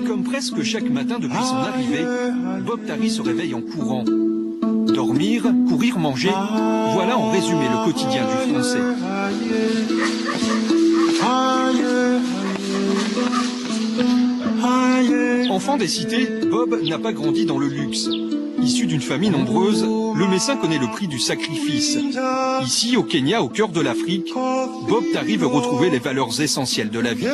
Comme presque chaque matin depuis son arrivée, Bob Tari se réveille en courant. Dormir, courir, manger, voilà en résumé le quotidien du Français. Enfant des cités, Bob n'a pas grandi dans le luxe. Issu d'une famille nombreuse, le Messin connaît le prix du sacrifice. Ici, au Kenya, au cœur de l'Afrique, Bob Tari veut retrouver les valeurs essentielles de la vie.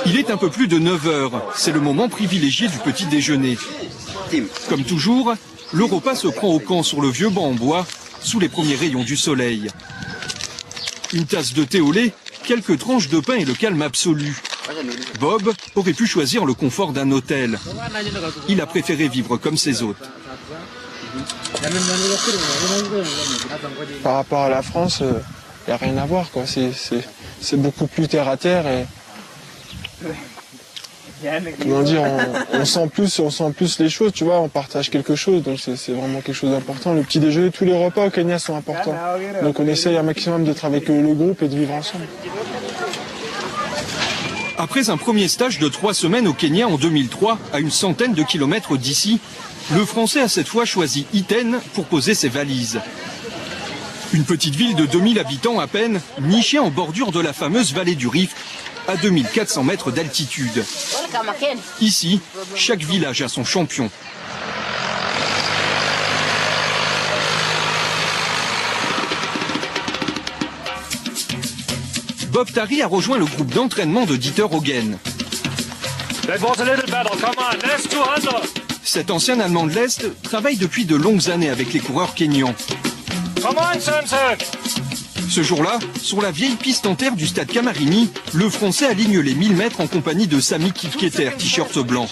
Il est un peu plus de 9 heures. C'est le moment privilégié du petit déjeuner. Comme toujours, le repas se prend au camp sur le vieux banc en bois, sous les premiers rayons du soleil. Une tasse de thé au lait, quelques tranches de pain et le calme absolu. Bob aurait pu choisir le confort d'un hôtel. Il a préféré vivre comme ses hôtes. Par rapport à la France, il n'y a rien à voir, quoi. C'est beaucoup plus terre à terre et comment dire, on sent plus les choses, tu vois, on partage quelque chose, donc c'est vraiment quelque chose d'important. Le petit déjeuner, tous les repas au Kenya sont importants. Donc on essaye un maximum d'être avec le groupe et de vivre ensemble. Après un premier stage de 3 semaines au Kenya en 2003, à une centaine de kilomètres d'ici, le Français a cette fois choisi Iten pour poser ses valises. Une petite ville de 2000 habitants à peine, nichée en bordure de la fameuse vallée du Rift, à 2400 mètres d'altitude. Ici, chaque village a son champion. Bob Tari a rejoint le groupe d'entraînement de Dieter Hogen. Cet ancien Allemand de l'Est travaille depuis de longues années avec les coureurs kényans. Ce jour-là, sur la vieille piste en terre du stade Kamarini, le Français aligne les 1000 mètres en compagnie de Sami Kipketer, t-shirt blanc.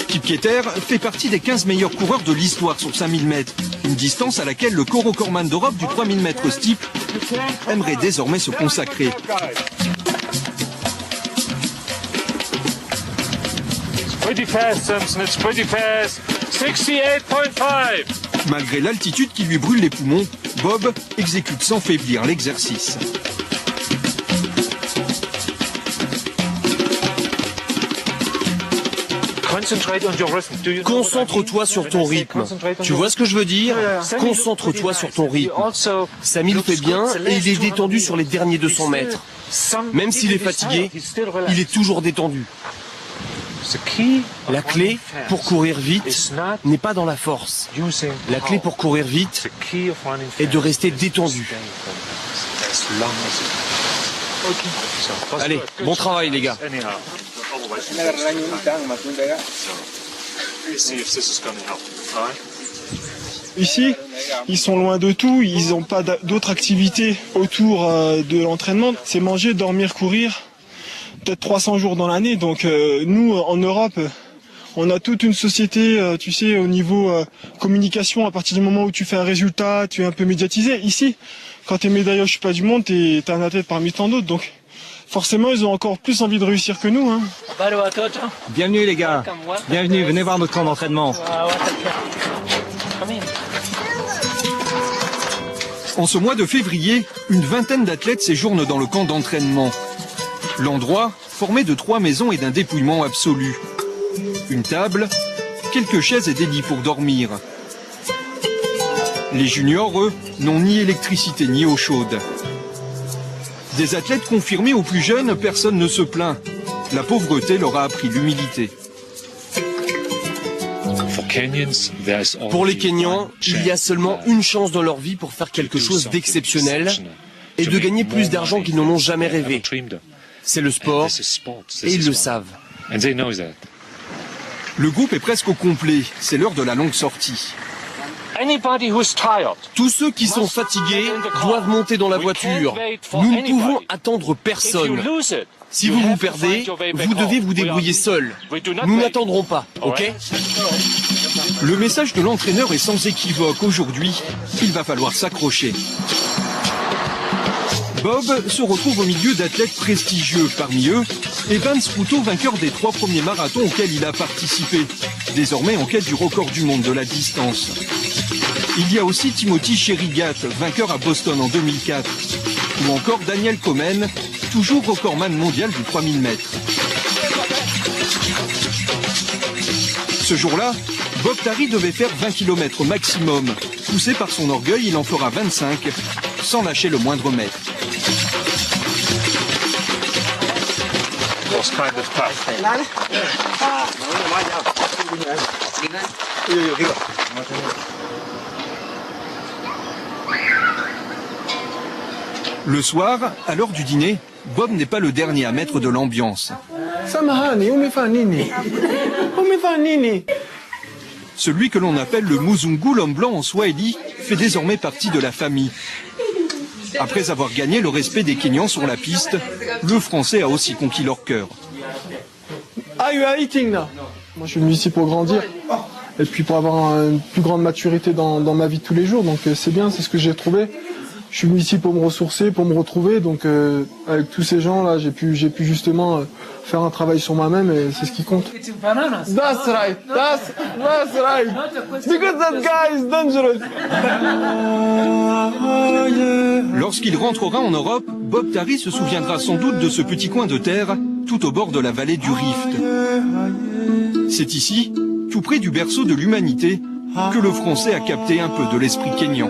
Kipketer fait partie des 15 meilleurs coureurs de l'histoire sur 5000 mètres, une distance à laquelle le Coroccorman d'Europe du 3000 mètres steeple aimerait désormais se consacrer. Malgré l'altitude qui lui brûle les poumons, Bob exécute sans faiblir l'exercice. Concentre-toi sur ton rythme. Tu vois ce que je veux dire? Concentre-toi sur ton rythme. Sami le fait bien et il est détendu sur les derniers 200 mètres. Même s'il est fatigué, il est toujours détendu. La clé pour courir vite n'est pas dans la force. La clé pour courir vite est de rester détendu. Allez, bon travail les gars. Ici, ils sont loin de tout, ils n'ont pas d'autres activités autour de l'entraînement. C'est manger, dormir, courir. Peut-être 300 jours dans l'année. Donc nous, en Europe, on a toute une société, tu sais, au niveau communication. À partir du moment où tu fais un résultat, tu es un peu médiatisé. Ici, quand tu es médaillé au championnat du monde, tu es un athlète parmi tant d'autres. Donc forcément, ils ont encore plus envie de réussir que nous. Hein. Bienvenue les gars. Bienvenue, venez voir notre camp d'entraînement. En ce mois de février, une vingtaine d'athlètes séjournent dans le camp d'entraînement. L'endroit, formé de 3 maisons et d'un dépouillement absolu. Une table, quelques chaises et des lits pour dormir. Les juniors, eux, n'ont ni électricité ni eau chaude. Des athlètes confirmés aux plus jeunes, personne ne se plaint. La pauvreté leur a appris l'humilité. Pour les Kenyans, il y a seulement une chance dans leur vie pour faire quelque chose d'exceptionnel et de gagner plus d'argent qu'ils n'en ont jamais rêvé. C'est le sport, et ils le savent. Le groupe est presque au complet, c'est l'heure de la longue sortie. Tous ceux qui sont fatigués doivent monter dans la voiture. Nous ne pouvons attendre personne. Si vous vous perdez, vous devez vous débrouiller seul. Nous n'attendrons pas, ok? Le message de l'entraîneur est sans équivoque. Aujourd'hui, il va falloir s'accrocher. Bob se retrouve au milieu d'athlètes prestigieux. Parmi eux, Evans Puto, vainqueur des 3 premiers marathons auxquels il a participé, désormais en quête du record du monde de la distance. Il y a aussi Timothy Cherigat, vainqueur à Boston en 2004, ou encore Daniel Komen, toujours recordman mondial du 3000 mètres. Ce jour-là, Bob Tari devait faire 20 km maximum. Poussé par son orgueil, il en fera 25, sans lâcher le moindre mètre. Le soir, à l'heure du dîner, Bob n'est pas le dernier à mettre de l'ambiance. Celui que l'on appelle le Muzungu, l'homme blanc en Swahili, fait désormais partie de la famille. Après avoir gagné le respect des Kenyans sur la piste, le Français a aussi conquis leur cœur. Moi, je suis venu ici pour grandir et puis pour avoir une plus grande maturité dans ma vie de tous les jours. Donc c'est bien, c'est ce que j'ai trouvé. Je suis venu ici pour me ressourcer, pour me retrouver. Donc avec tous ces gens-là, j'ai pu justement faire un travail sur moi-même et c'est ce qui compte. That's right. That's right. Because that guy is dangerous. Lorsqu'il rentrera en Europe, Bob Tari se souviendra sans doute de ce petit coin de terre tout au bord de la vallée du Rift. C'est ici, tout près du berceau de l'humanité, que le Français a capté un peu de l'esprit kényan.